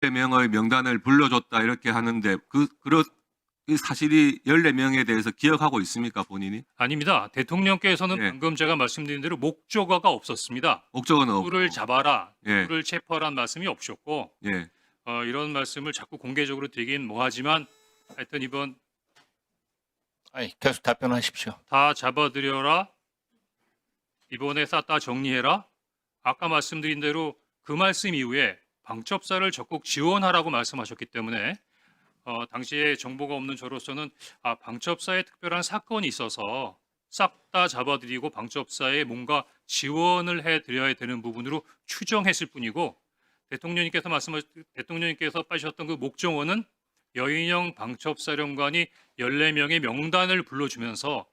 14명의 명단을 불러줬다 이렇게 하는데 이 사실이 14명에 대해서 기억하고 있습니까, 본인이? 아닙니다. 대통령께서는 예. 방금 제가 말씀드린 대로 목적어가 없었습니다. 목적은 없고. 누구를 잡아라, 예. 누구를 체포하라는 말씀이 없었고 예. 이런 말씀을 자꾸 공개적으로 드리긴 뭐하지만 하여튼 이번 아니, 계속 답변하십시오. 다 잡아들여라, 이번에 쌌다 정리해라. 아까 말씀드린 대로 그 말씀 이후에 방첩사를 적극 지원하라고 말씀하셨기 때문에 당시에 정보가 없는 저로서는 방첩사에 특별한 사건이 있어서 싹 다 잡아들이고 방첩사에 뭔가 지원을 해드려야 되는 부분으로 추정했을 뿐이고 대통령님께서 빠지셨던 그 목정원은 여인영 방첩사령관이 14명의 명단을 불러주면서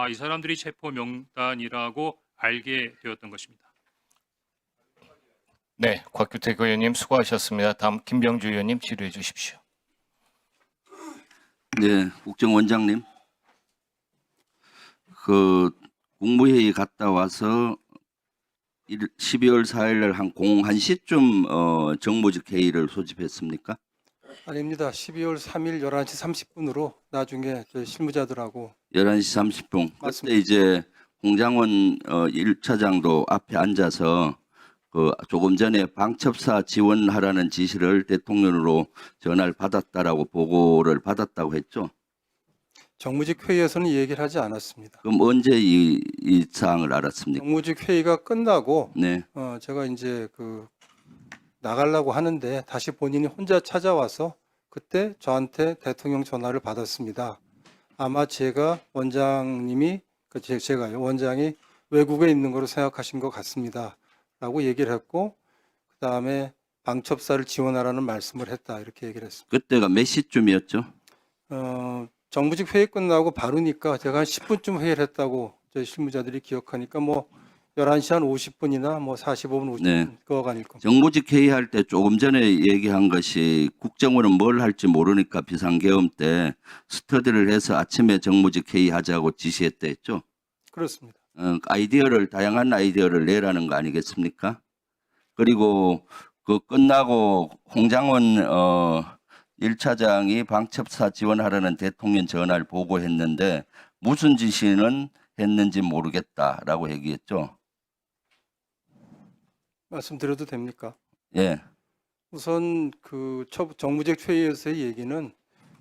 이 사람들이 체포 명단이라고 알게 되었던 것입니다. 네, 곽규택 의원님 수고하셨습니다. 다음 김병주 의원님 질의해 주십시오. 네, 국정원장님. 그 국무회의 갔다 와서 12월 4일 날 한 1시쯤 정무직 회의를 소집했습니까? 아닙니다. 12월 3일 11시 30분으로 나중에 저희 실무자들하고 11시 30분. 그때 맞습니다. 이제 홍장원 1차장도 앞에 앉아서 그 조금 전에 방첩사 지원하라는 지시를 대통령으로 전화를 받았다라고 보고를 받았다고 했죠. 정무직 회의에서는 이 얘기를 하지 않았습니다. 그럼 언제 이 사항을 알았습니까? 정무직 회의가 끝나고 네. 제가 이제 나가려고 하는데 다시 본인이 혼자 찾아와서 그때 저한테 대통령 전화를 받았습니다. 아마 제가 원장님이 제가요 원장이 외국에 있는 거로 생각하신 것 같습니다. 라고 얘기를 했고 그다음에 방첩사를 지원하라는 말씀을 했다 이렇게 얘기를 했습니다. 그때가 몇 시쯤이었죠? 정무직 회의 끝나고 바로니까 제가 한 10분쯤 회의를 했다고 저희 실무자들이 기억하니까 뭐 11시 한 50분이나 뭐 45분 50분 네. 그거가 아닐 겁니다. 정무직 회의할 때 조금 전에 얘기한 것이 국정원은 뭘 할지 모르니까 비상계엄 때 스터디를 해서 아침에 정무직 회의하자고 지시했다 했죠. 그렇습니다. 다양한 아이디어를 내라는 거 아니겠습니까? 그리고 그 끝나고 홍장원 1차장이 방첩사 지원하라는 대통령 전화를 보고했는데 무슨 지시는 했는지 모르겠다라고 얘기했죠. 말씀드려도 됩니까? 예. 우선 정무직 회의에서의 얘기는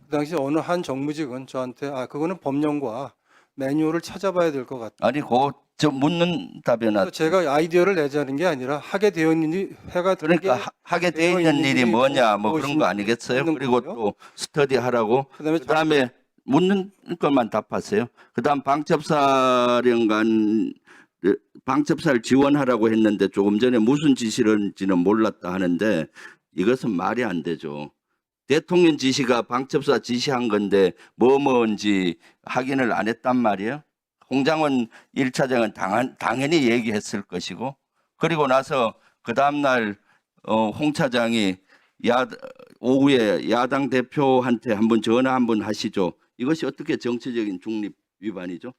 그 당시 어느 한 정무직은 저한테 그거는 법령과 매뉴얼을 찾아봐야 될 것 같다. 아니 저 묻는 답변 그래서 제가 아이디어를 내자는 게 아니라 하게 되어 있는 해가 그러니까 하게 돼 있는 일이 뭐냐 뭐 그런 거 아니겠어요? 그리고 또 스터디 하라고 그다음에 묻는 것만 답하세요. 그다음 방첩사를 지원하라고 했는데 조금 전에 무슨 지시인지는 몰랐다 하는데 이것은 말이 안 되죠. 대통령 지시가 방첩사 지시한 건데 뭐인지 확인을 안 했단 말이에요. 홍장원 1차장은 당연히 얘기했을 것이고 그리고 나서 그 다음날 홍 차장이 오후에 야당 대표한테 한번 전화 한번 하시죠. 이것이 어떻게 정치적인 중립 위반이죠?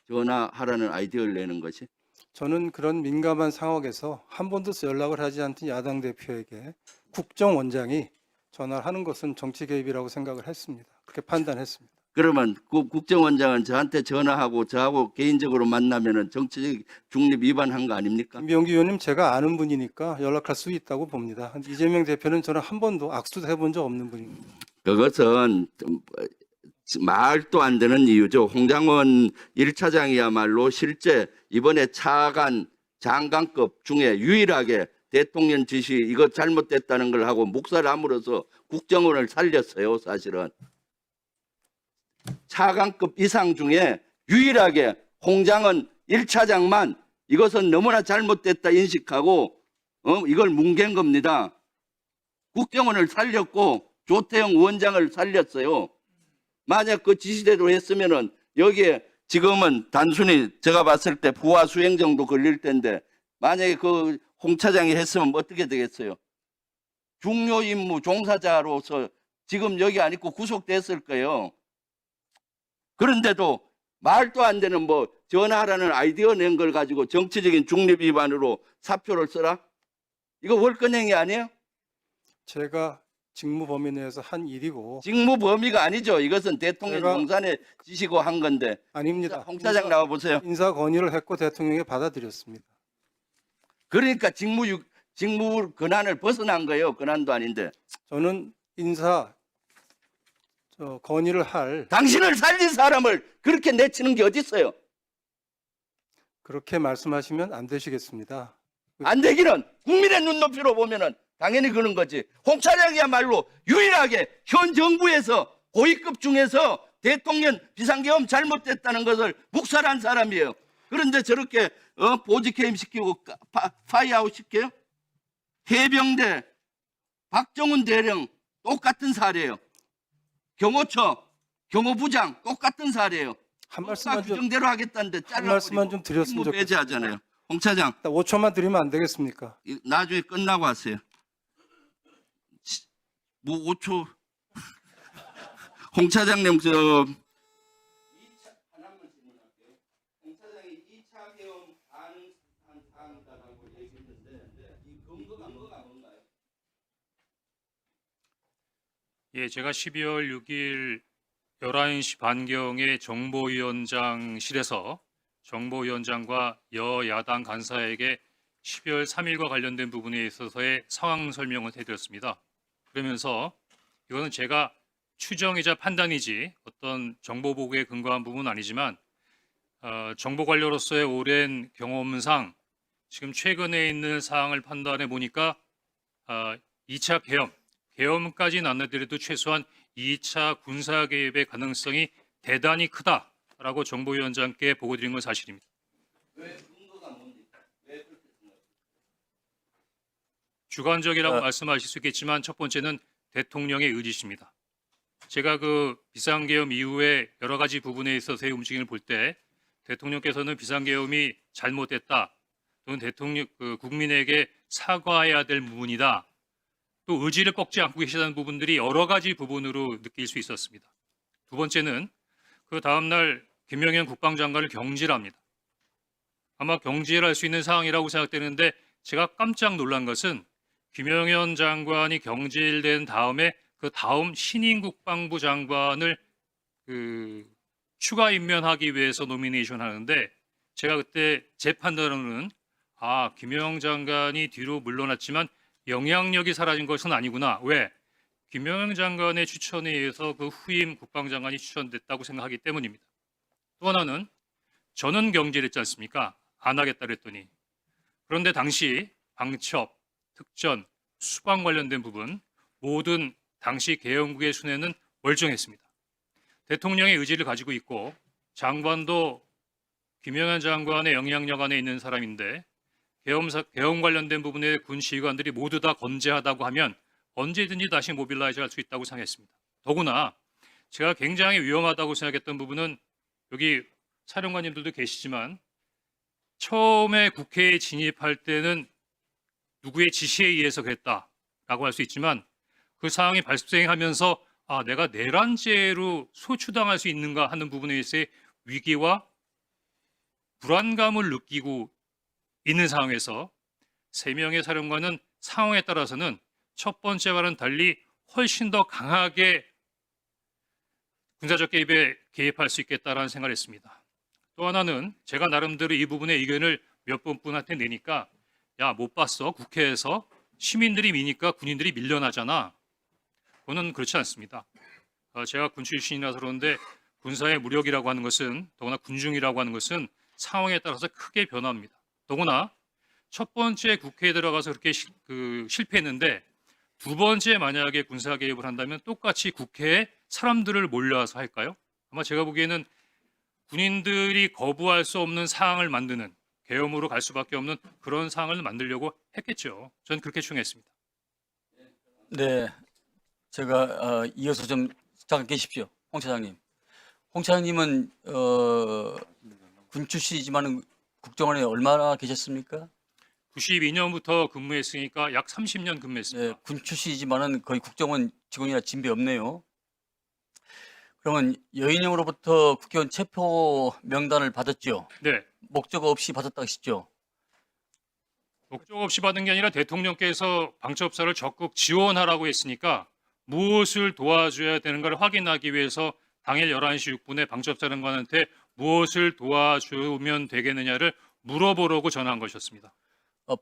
전화하라는 아이디어를 내는 것이. 저는 그런 민감한 상황에서 한 번도 연락을 하지 않던 야당 대표에게 국정원장이 전화를 하는 것은 정치 개입이라고 생각을 했습니다. 그렇게 판단했습니다. 그러면 그 국정원장은 저한테 전화하고 저하고 개인적으로 만나면은 정치적 중립 위반한 거 아닙니까? 김병기 의원님 제가 아는 분이니까 연락할 수 있다고 봅니다. 이재명 대표는 저는 한 번도 악수도 해본 적 없는 분입니다. 그것은 말도 안 되는 이유죠. 홍장원 1차장이야말로 실제 이번에 차관 장관급 중에 유일하게 대통령 지시 이거 잘못됐다는 걸 하고 묵살을 함으로써 국정원을 살렸어요. 사실은. 차관급 이상 중에 유일하게 홍장원 1차장만 이것은 너무나 잘못됐다 인식하고 이걸 뭉갠 겁니다. 국정원을 살렸고 조태영 원장을 살렸어요. 만약 그 지시대로 했으면은 여기에 지금은 단순히 제가 봤을 때 부하 수행 정도 걸릴 텐데 만약에 그 홍 차장이 했으면 어떻게 되겠어요? 중요 임무 종사자로서 지금 여기 안 있고 구속됐을 거예요. 그런데도 말도 안 되는 전화하라는 아이디어 낸 걸 가지고 정치적인 중립 위반으로 사표를 써라? 이거 월권행위 아니에요? 제가 직무 범위 내에서 한 일이고 직무 범위가 아니죠. 이것은 대통령 제가- 공산에 지시고 한 건데. 아닙니다. 홍 차장 나와 보세요. 인사 건의를 했고 대통령이 받아들였습니다. 그러니까 직무 권한을 벗어난 거예요. 권한도 아닌데. 저는 인사 건의를 할 당신을 살린 사람을 그렇게 내치는 게 어디 있어요? 그렇게 말씀하시면 안 되시겠습니다. 안 되기는 국민의 눈높이로 보면은 당연히 그런 거지. 홍 차장이야말로 유일하게 현 정부에서 고위급 중에서 대통령 비상계엄 잘못됐다는 것을 묵살한 사람이에요. 그런데 저렇게 보직해임 시키고 파이아웃 시켜요? 해병대 박정훈 대령 똑같은 사례예요. 경호처 경호부장 똑같은 사례예요. 한 다 말씀만 좀 규정대로 하겠다는데 한 말씀만 좀 드렸으면 좋겠습니다. 배제하잖아요. 홍 차장 5초만 드리면 안 되겠습니까? 나중에 끝나고 하세요. 뭐 5초. 홍 차장님 저 하나만 질문할게요. 홍 차장이 2차 계엄 가능한 사항이다라고 얘기했는데 이 근거가 뭔가요? 예, 제가 12월 6일 11시 반경에 정보위원장실에서 정보위원장과 여야당 간사에게 12월 3일과 관련된 부분에 있어서의 상황 설명을 해드렸습니다. 그러면서 이거는 제가 추정이자 판단이지 어떤 정보 보고에 근거한 부분은 아니지만 정보 관료로서의 오랜 경험상 지금 최근에 있는 사항을 판단해 보니까 2차 계엄까지는 안 나더라도 최소한 2차 군사 개입의 가능성이 대단히 크다라고 정보위원장께 보고드린 건 사실입니다. 왜 근거가 뭡니까? 왜 그렇게 생각해요? 주관적이라고 말씀하실 수 있겠지만 첫 번째는 대통령의 의지십니다. 제가 그 비상계엄 이후에 여러 가지 부분에 있어서의 움직임을 볼 때 대통령께서는 비상계엄이 잘못됐다 또는 대통령 국민에게 사과해야 될 부분이다 또 의지를 꺾지 않고 계시다는 부분들이 여러 가지 부분으로 느낄 수 있었습니다. 두 번째는 그 다음날 김영현 국방장관을 경질합니다. 아마 경질할 수 있는 상황이라고 생각되는데 제가 깜짝 놀란 것은 김영현 장관이 경질된 다음에 그 다음 신임 국방부 장관을 추가 임명하기 위해서 노미네이션 하는데 제가 그때 제 판단으로는 김영현 장관이 뒤로 물러났지만 영향력이 사라진 것은 아니구나. 왜? 김영현 장관의 추천에 의해서 그 후임 국방장관이 추천됐다고 생각하기 때문입니다. 또 하나는 저는 경질했지 않습니까? 안 하겠다 그랬더니. 그런데 당시 방첩, 특전, 수방 관련된 부분 모든 당시 계엄국의 순회는 멀쩡했습니다. 대통령의 의지를 가지고 있고 장관도 김영현 장관의 영향력 안에 있는 사람인데 계엄 관련된 부분에 군 지휘관들이 모두 다 건재하다고 하면 언제든지 다시 모빌라이즈 할 수 있다고 생각했습니다. 더구나 제가 굉장히 위험하다고 생각했던 부분은 여기 사령관님들도 계시지만 처음에 국회에 진입할 때는 누구의 지시에 의해서 그랬다라고 할 수 있지만 그 상황이 발생하면서 내가 내란죄로 소추당할 수 있는가 하는 부분에 있어서의 위기와 불안감을 느끼고 있는 상황에서 3명의 사령관은 상황에 따라서는 첫 번째와는 달리 훨씬 더 강하게 군사적 개입에 개입할 수 있겠다라는 생각을 했습니다. 또 하나는 제가 나름대로 이 부분의 의견을 몇 분한테 내니까 못 봤어? 국회에서 시민들이 미니까 군인들이 밀려나잖아. 그거는 그렇지 않습니다. 제가 군 출신이라서 그런데 군사의 무력이라고 하는 것은 더구나 군중이라고 하는 것은 상황에 따라서 크게 변합니다. 더구나 첫 번째 국회에 들어가서 그렇게 실패했는데 두 번째 만약에 군사 개입을 한다면 똑같이 국회에 사람들을 몰려와서 할까요? 아마 제가 보기에는 군인들이 거부할 수 없는 상황을 만드는 계엄으로 갈 수밖에 없는 그런 상황을 만들려고 했겠죠. 저는 그렇게 추정했습니다. 네, 제가 이어서 좀 잠깐 계십시오, 홍 차장님. 홍 차장님은 군 출신이지만 국정원에 얼마나 계셨습니까? 92년부터 근무했으니까 약 30년 네, 근무했습니다. 군 출신이지만은 거의 국정원 직원이나 진배 없네요. 그러면 여인형으로부터 국회의원 체포 명단을 받았죠? 네, 목적 없이 받았다 하시죠? 목적 없이 받은 게 아니라 대통령께서 방첩사를 적극 지원하라고 했으니까 무엇을 도와줘야 되는가를 확인하기 위해서 당일 11시 6분에 방첩사령관한테 무엇을 도와주면 되겠느냐를 물어보려고 전화한 것이었습니다.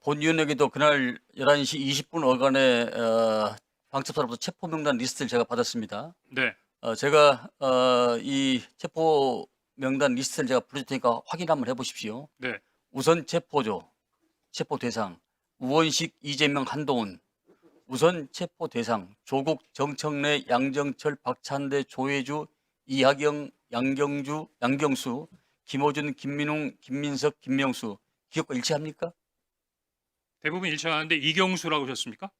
본위원에게도 그날 11시 20분 어간에 방첩사로부터 체포 명단 리스트를 제가 받았습니다. 네, 제가 이 체포 명단 리스트를 제가 부를 테니까 확인 한번 해보십시오. 네. 우선 체포조, 체포 대상, 우원식, 이재명, 한동훈. 우선 체포 대상, 조국, 정청래, 양정철, 박찬대, 조혜주, 이하경, 양경수, 김호준, 김민웅, 김민석, 김명수. 기억과 일치합니까? 대부분 일치하는데 이경수라고 하셨습니까?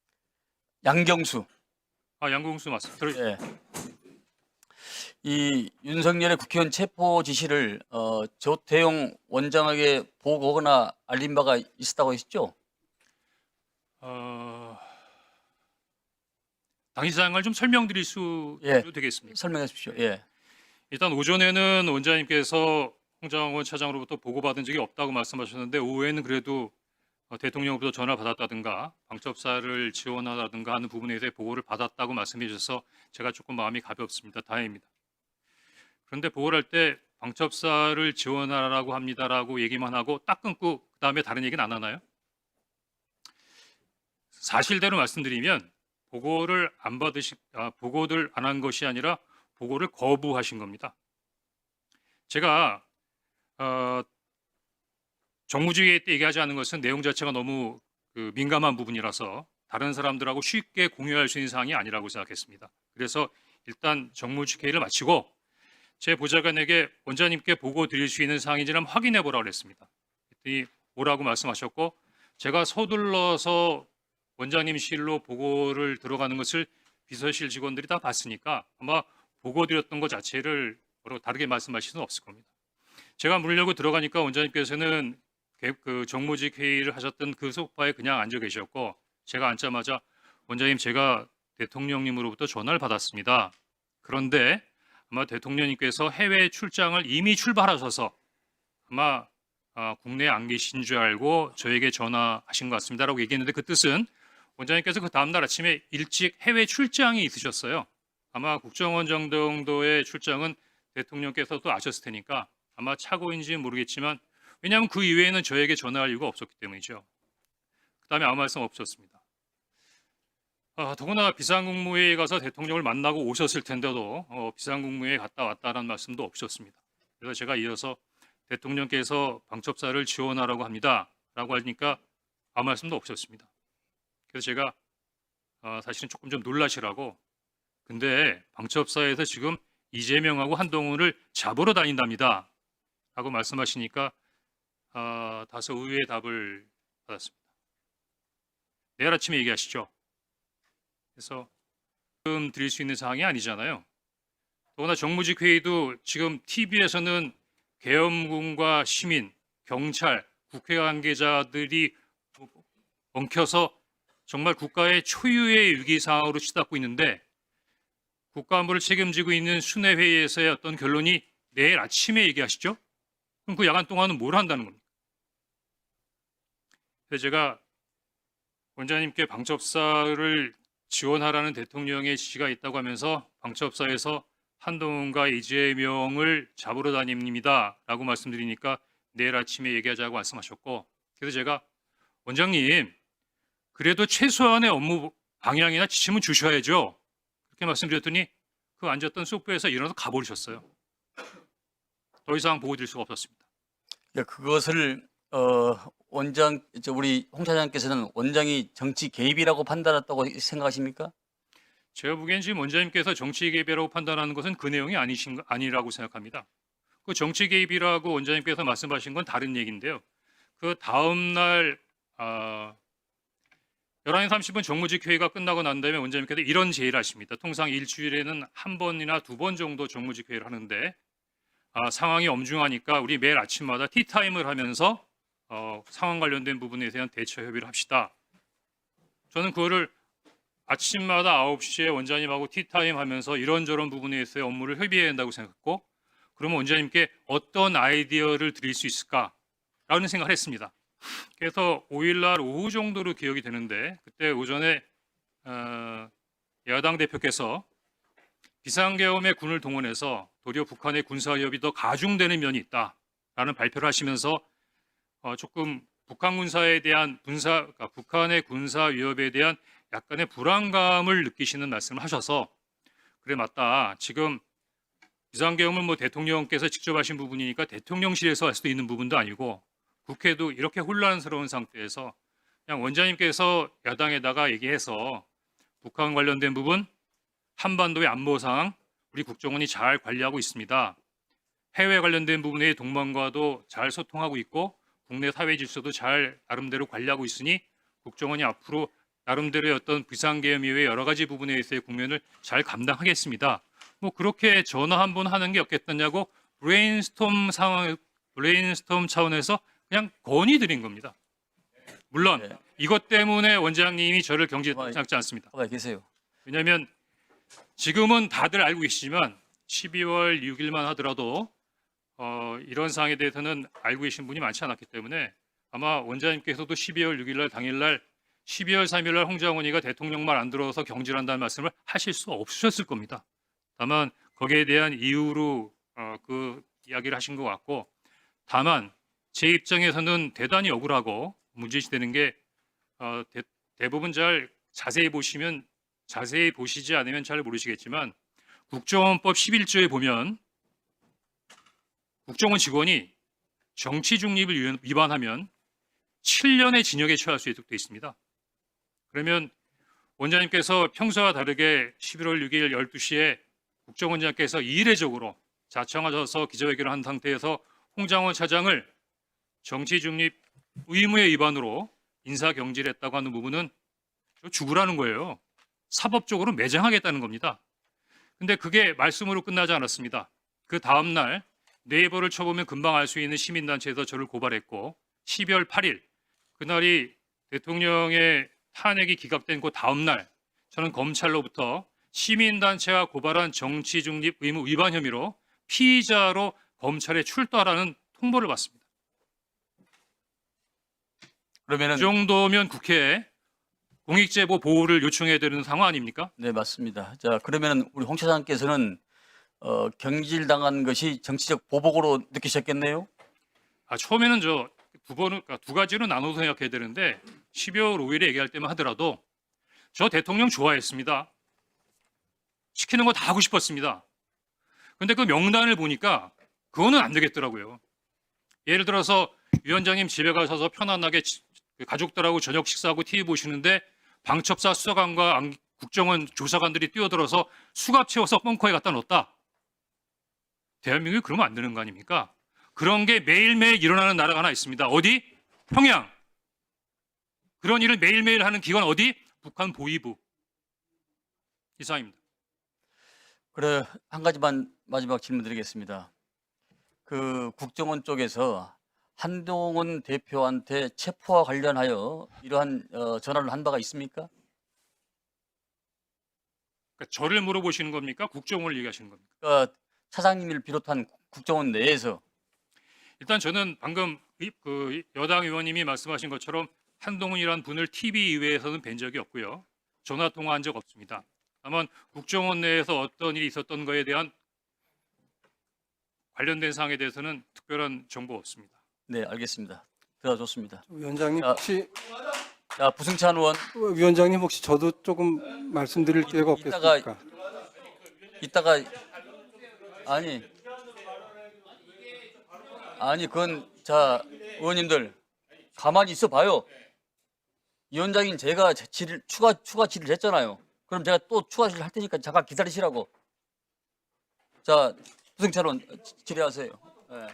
양경수. 아, 양경수 맞습니다. 예. 이 윤석열의 국회의원 체포 지시를 조태용 원장에게 보고하거나 알린 바가 있었다고 하셨죠? 당시 상황을 좀 설명드릴 수 예. 되겠습니까? 설명해 주십시오. 예. 일단 오전에는 원장님께서 홍장원 차장으로부터 보고받은 적이 없다고 말씀하셨는데 오후에는 그래도 대통령으로부터 전화 받았다든가 방첩사를 지원하다든가 하는 부분에 대해 보고를 받았다고 말씀해 주셔서 제가 조금 마음이 가볍습니다. 다행입니다. 그런데 보고를 할 때 방첩사를 지원하라고 합니다라고 얘기만 하고 딱 끊고 그다음에 다른 얘기는 안 하나요? 사실대로 말씀드리면 보고를 보고를 안 한 것이 아니라 보고를 거부하신 겁니다. 제가 정무주의 때 얘기하지 않은 것은 내용 자체가 너무 민감한 부분이라서 다른 사람들하고 쉽게 공유할 수 있는 사항이 아니라고 생각했습니다. 그래서 일단 정무주회의를 마치고 제 보좌관에게 원장님께 보고 드릴 수 있는 사항인지는 확인해 보라고 그랬습니다. 그랬더니 뭐라고 말씀하셨고 제가 서둘러서 원장님실로 보고를 들어가는 것을 비서실 직원들이 다 봤으니까 아마 보고 드렸던 것 자체를 다르게 말씀하실 수는 없을 겁니다. 제가 물려고 들어가니까 원장님께서는 그 정무직 회의를 하셨던 그 소파에 그냥 앉아 계셨고 제가 앉자마자 원장님 제가 대통령님으로부터 전화를 받았습니다. 그런데 아마 대통령님께서 해외 출장을 이미 출발하셔서 아마 국내에 안 계신 줄 알고 저에게 전화하신 것 같습니다라고 얘기했는데 그 뜻은 원장님께서 그 다음날 아침에 일찍 해외 출장이 있으셨어요. 아마 국정원장 정도의 출장은 대통령께서도 아셨을 테니까 아마 착오인지는 모르겠지만 왜냐하면 그 이외에는 저에게 전화할 이유가 없었기 때문이죠. 그다음에 아무 말씀 없었습니다. 더구나 비상국무회의에 가서 대통령을 만나고 오셨을 텐데도 비상국무회의에 갔다 왔다는 말씀도 없으셨습니다. 그래서 제가 이어서 대통령께서 방첩사를 지원하라고 합니다라고 하니까 아무 말씀도 없었습니다. 그래서 제가 사실은 조금 좀 놀라시라고 근데 방첩사에서 지금 이재명하고 한동훈을 잡으러 다닌답니다 라고 말씀하시니까 다소 의외의 답을 받았습니다. 내일 아침에 얘기하시죠. 그래서 지금 드릴 수 있는 사항이 아니잖아요. 더구나 정무직 회의도 지금 TV에서는 계엄군과 시민, 경찰, 국회 관계자들이 엉켜서 정말 국가의 초유의 위기 상황으로 치닫고 있는데 국가안보를 책임지고 있는 순회 회의에서의 어떤 결론이 내일 아침에 얘기하시죠? 그럼 그 야간 동안은 뭘 한다는 겁니까? 그래서 제가 원장님께 방첩사를 지원하라는 대통령의 지시가 있다고 하면서 방첩사에서 한동훈과 이재명을 잡으러 다닙니다라고 말씀드리니까 내일 아침에 얘기하자고 말씀하셨고 그래서 제가 원장님 그래도 최소한의 업무 방향이나 지침은 주셔야죠. 그렇게 말씀드렸더니 그 앉았던 소파에서 일어나서 가버리셨어요. 더 이상 보고 드릴 수가 없었습니다. 그것을 원장 우리 홍 차장께서는 원장이 정치 개입이라고 판단했다고 생각하십니까? 제가 보기엔 지금 원장님께서 정치 개입이라고 판단하는 것은 그 내용이 아니라고 생각합니다. 그 정치 개입이라고 원장님께서 말씀하신 건 다른 얘기인데요. 그 다음 날 11시 30분 정무직 회의가 끝나고 난 다음에 원장님께서 이런 제의를 하십니다. 통상 일주일에는 한 번이나 두 번 정도 정무직 회의를 하는데 상황이 엄중하니까 우리 매일 아침마다 티타임을 하면서 상황 관련된 부분에 대한 대처 협의를 합시다. 저는 그거를 아침마다 9시에 원장님하고 티타임 하면서 이런저런 부분에 대해서 업무를 협의해야 한다고 생각했고 그러면 원장님께 어떤 아이디어를 드릴 수 있을까라는 생각을 했습니다. 그래서 5일날 오후 정도로 기억이 되는데 그때 오전에 야당 대표께서 비상계엄에 군을 동원해서 도리어 북한의 군사 위협이 더 가중되는 면이 있다라는 발표를 하시면서 조금 북한 군사에 대한 그러니까 북한의 군사 위협에 대한 약간의 불안감을 느끼시는 말씀을 하셔서 그래 맞다. 지금 비상계엄은 뭐 대통령께서 직접 하신 부분이니까 대통령실에서 할 수도 있는 부분도 아니고 국회도 이렇게 혼란스러운 상태에서 그냥 원장님께서 야당에다가 얘기해서 북한 관련된 부분 한반도의 안보 상황 우리 국정원이 잘 관리하고 있습니다. 해외 관련된 부분의 동맹과도 잘 소통하고 있고 국내 사회 질서도 잘 나름대로 관리하고 있으니 국정원이 앞으로 나름대로의 어떤 비상계엄 이외의 여러 가지 부분에 있어서의 국면을 잘 감당하겠습니다. 뭐 그렇게 전화 한 번 하는 게 없겠느냐고 브레인스톰 차원에서 그냥 건의드린 겁니다. 물론 네. 이것 때문에 원장님이 저를 경질했다고 생각지 않습니다. 가만히 계세요. 왜냐하면 지금은 다들 알고 계시지만 12월 6일만 하더라도 이런 사항에 대해서는 알고 계신 분이 많지 않았기 때문에 아마 원장님께서도 12월 6일 날 당일날 12월 3일 날 홍장원이가 대통령 말 안 들어서 경질한다는 말씀을 하실 수 없으셨을 겁니다. 다만 거기에 대한 이유로 그 이야기를 하신 것 같고 다만 제 입장에서는 대단히 억울하고 문제시되는 게 대부분 잘 자세히 보시지 않으면 잘 모르시겠지만 국정원법 11조에 보면 국정원 직원이 정치 중립을 위반하면 7년의 징역에 처할 수 있도록 되어 있습니다. 그러면 원장님께서 평소와 다르게 11월 6일 12시에 국정원장께서 이례적으로 자청하셔서 기자회견을 한 상태에서 홍장원 차장을 정치 중립 의무의 위반으로 인사경질했다고 하는 부분은 죽으라는 거예요. 사법적으로 매장하겠다는 겁니다. 근데 그게 말씀으로 끝나지 않았습니다. 그 다음날 네이버를 쳐보면 금방 알 수 있는 시민단체에서 저를 고발했고 12월 8일 그날이 대통령의 탄핵이 기각된 그 다음날 저는 검찰로부터 시민단체가 고발한 정치중립 의무 위반 혐의로 피의자로 검찰에 출두하라는 통보를 받습니다. 그러면은 그 정도면 국회에 공익제보 보호를 요청해야 되는 상황 아닙니까? 네, 맞습니다. 자, 그러면은 우리 홍 차장께서는 경질당한 것이 정치적 보복으로 느끼셨겠네요. 처음에는 그러니까 두 가지로 나눠서 생각해야 되는데 12월 5일에 얘기할 때만 하더라도 저 대통령 좋아했습니다. 시키는 거 다 하고 싶었습니다. 근데 그 명단을 보니까 그거는 안 되겠더라고요. 예를 들어서 위원장님 집에 가셔서 편안하게 가족들하고 저녁 식사하고 TV 보시는데 방첩사 수사관과 국정원 조사관들이 뛰어들어서 수갑 채워서 벙커에 갖다 넣었다. 대한민국이 그러면 안 되는 거 아닙니까? 그런 게 매일매일 일어나는 나라가 하나 있습니다. 어디? 평양. 그런 일을 매일매일 하는 기관 어디? 북한 보위부. 이상입니다. 그래, 한 가지만 마지막 질문 드리겠습니다. 그 국정원 쪽에서 한동훈 대표한테 체포와 관련하여 이러한 전화를 한 바가 있습니까? 그러니까 저를 물어보시는 겁니까? 국정원을 얘기하시는 겁니까? 그러니까 차장님을 비롯한 국정원 내에서 일단 저는 방금 그 여당 의원님이 말씀하신 것처럼 한동훈이라는 분을 TV 이외에서는 뵌 적이 없고요. 전화 통화한 적 없습니다. 다만 국정원 내에서 어떤 일이 있었던 거에 대한 관련된 사항에 대해서는 특별한 정보 없습니다. 네, 알겠습니다. 들어줬습니다. 위원장님 자, 혹시 부승찬 의원 위원장님 혹시 저도 조금 말씀드릴 기회가 없겠습니까? 이따가 아니 그건 자 의원님들 가만히 있어 봐요. 위원장인 제가 추가 질의를 했잖아요. 그럼 제가 또 추가 질의를 할 테니까 잠깐 기다리시라고. 자 부승찬 의원 질의하세요. 네.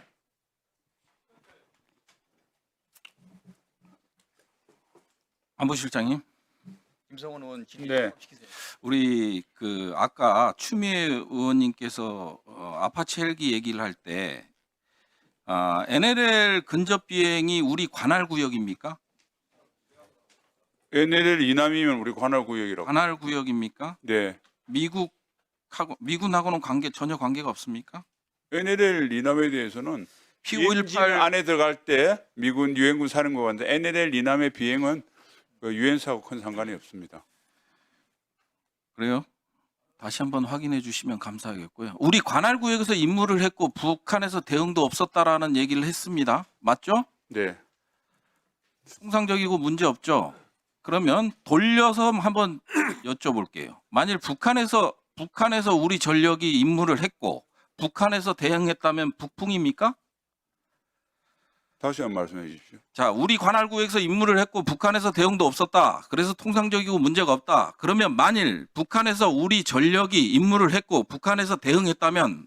안보실장님, 김성원 의원 질의 네. 시키세요. 우리 아까 추미애 의원님께서 아파치 헬기 얘기를 할 때 NLL 근접 비행이 우리 관할 구역입니까? NLL 이남이면 우리 관할 구역이라고. 관할 구역입니까? 네. 미군하고는 전혀 관계가 없습니까? NLL 이남에 대해서는 P518 안에 들어갈 때 미군 유엔군 사령부 갔는데 NLL 이남의 비행은 그 유엔사하고 큰 상관이 없습니다. 그래요? 다시 한번 확인해 주시면 감사하겠고요. 우리 관할 구역에서 임무를 했고 북한에서 대응도 없었다라는 얘기를 했습니다. 맞죠? 네. 통상적이고 문제 없죠. 그러면 돌려서 한번 여쭤볼게요. 만일 북한에서 우리 전력이 임무를 했고 북한에서 대응했다면 북풍입니까? 다시 한번 말씀해 주십시오. 자, 우리 관할 구역에서 임무를 했고 북한에서 대응도 없었다. 그래서 통상적이고 문제가 없다. 그러면 만일 북한에서 우리 전력이 임무를 했고 북한에서 대응했다면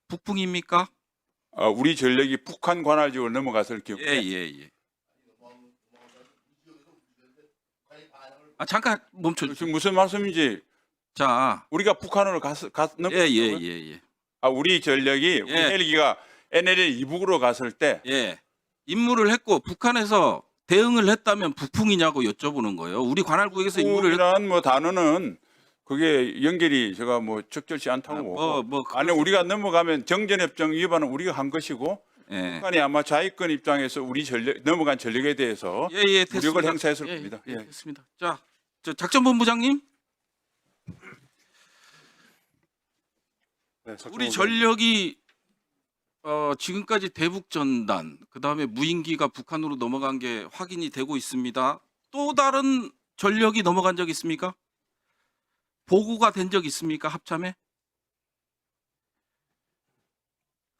북풍입니까? 우리 전력이 북한 관할 지역을 넘어갔을 경우에 예. 잠깐 멈춰. 지금 무슨 말씀인지 자, 우리가 북한으로 넘어갔다고요? 예. 우리 전력이 우리 예. 헬기가 NLL 이북으로 갔을 때 예. 임무를 했고 북한에서 대응을 했다면 북풍이냐고 여쭤보는 거예요. 우리 관할 구역에서 임무를 북이라는 뭐 단어는 그게 연결이 제가 뭐 적절치 않다고 보고 아니 우리가 넘어가면 정전협정 위반은 우리가 한 것이고 예. 북한이 아마 자위권 입장에서 우리 전력 넘어간 전력에 대해서 예, 무력을 됐습니다. 행사했을 예, 겁니다. 예, 예. 됐습니다. 자, 저 작전본부장님, 네, 우리 전력이 지금까지 대북 전단, 그 다음에 무인기가 북한으로 넘어간 게 확인이 되고 있습니다. 또 다른 전력이 넘어간 적 있습니까? 보고가 된 적 있습니까? 합참에?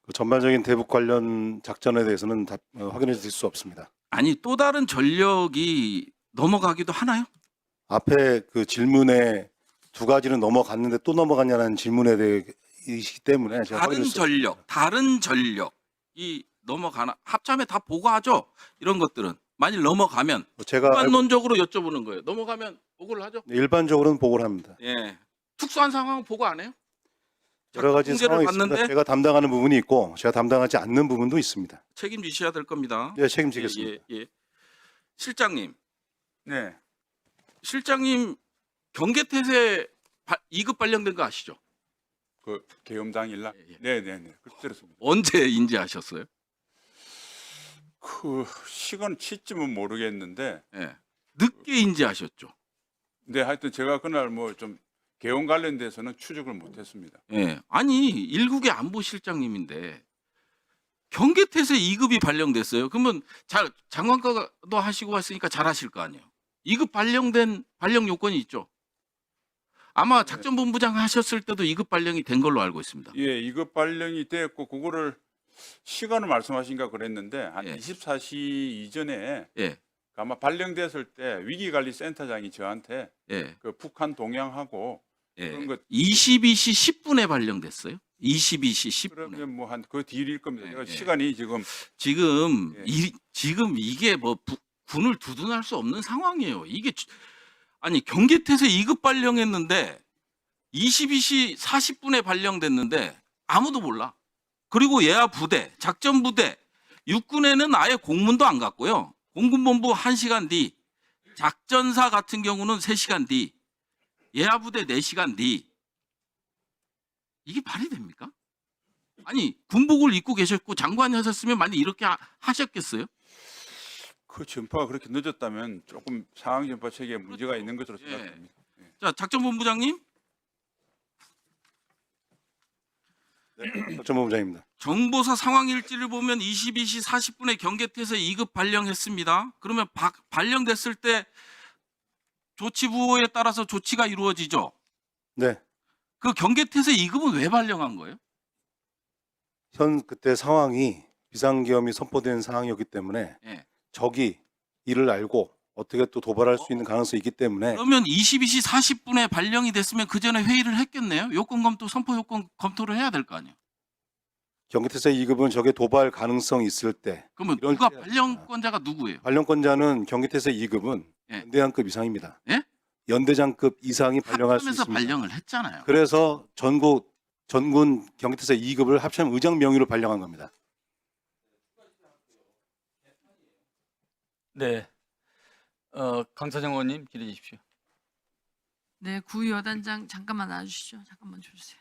그 전반적인 대북 관련 작전에 대해서는 확인해 드릴 수 없습니다. 아니, 또 다른 전력이 넘어가기도 하나요? 앞에 그 질문에 두 가지는 넘어갔는데 또 넘어갔냐는 질문에 대해이기 때문에 제가 다른 전력이 넘어가나? 합참에 다 보고하죠. 이런 것들은 만일 넘어가면 제가 일반론적으로 여쭤보는 거예요. 넘어가면 보고를 하죠. 일반적으로는 보고를 합니다. 예. 특수한 상황은 보고 안 해요? 여러 가지 문제를 상황이 봤는데 있습니다. 제가 담당하는 부분이 있고 제가 담당하지 않는 부분도 있습니다. 책임지셔야 될 겁니다. 예, 책임지겠습니다. 예. 실장님, 네. 실장님 경계태세 2급 발령된 거 아시죠? 그 계엄 당일날. 예. 네네네. 그렇게 들었습니다. 언제 인지하셨어요? 그 시간 시점은 모르겠는데, 예. 늦게 인지하셨죠. 근데 하여튼 제가 그날 뭐 좀 계엄 관련돼서는 추적을 못했습니다. 예. 아니 1국의 안보실장님인데 경계태세 2급이 발령됐어요. 그러면 장관과도 하시고 왔으니까 잘하실 거 아니에요. 2급 발령 요건이 있죠. 아마 작전본부장 하셨을 때도 2급 발령이 된 걸로 알고 있습니다. 예, 이거 발령이 됐고 그거를 시간을 말씀하신가 그랬는데 한 예. 24시 이전에 예. 아마 발령됐을 때 위기관리센터장이 저한테 예. 그 북한 동향하고 예. 그런 것 22시 10분에 발령됐어요. 22시 10분에. 그러면 뭐 한 그 뒤일 겁니다. 제가 예. 시간이 지금 지금 예. 지금 이게 뭐 군을 두둔할 수 없는 상황이에요. 이게 아니 경계태세 2급 발령했는데 22시 40분에 발령됐는데 아무도 몰라. 그리고 예하 부대, 작전 부대, 육군에는 아예 공문도 안 갔고요. 공군본부 1시간 뒤, 작전사 같은 경우는 3시간 뒤, 예하 부대 4시간 뒤. 이게 말이 됩니까? 아니 군복을 입고 계셨고 장관하셨으면 만약 이렇게 하셨겠어요? 그 전파가 그렇게 늦었다면 조금 상황 전파 체계에 문제가 그렇죠. 있는 것으로 예. 생각됩니다. 자, 작전본부장님, 작전본부장입니다. 정보사 상황 일지를 보면 22시 40분에 경계태세 2급 발령했습니다. 그러면 발령됐을 때 조치부호에 따라서 조치가 이루어지죠. 네, 그 경계태세 2급은 왜 발령한 거예요? 그때 상황이 비상계엄이 선포된 상황이었기 때문에 예. 적이 이를 알고 어떻게 또 도발할 수 있는 가능성이 있기 때문에 그러면 22시 40분에 발령이 됐으면 그 전에 회의를 했겠네요. 요건 검토, 선포 요건 검토를 해야 될 거 아니에요. 경계태세 2급은 적의 도발 가능성이 있을 때 그러면 이런 누가 때야. 발령권자가 누구예요? 발령권자는 경계태세 2급은 예. 연대장급 이상입니다. 예? 연대장급 이상이 발령할 수 합참에서 있습니다. 발령을 했잖아요. 그래서 전군 경계태세 2급을 합참 의장 명의로 발령한 겁니다. 네. 강사정 의원님 기대해 주십시오. 네, 구여단장 잠깐만 나와주시죠. 잠깐만 줘주세요.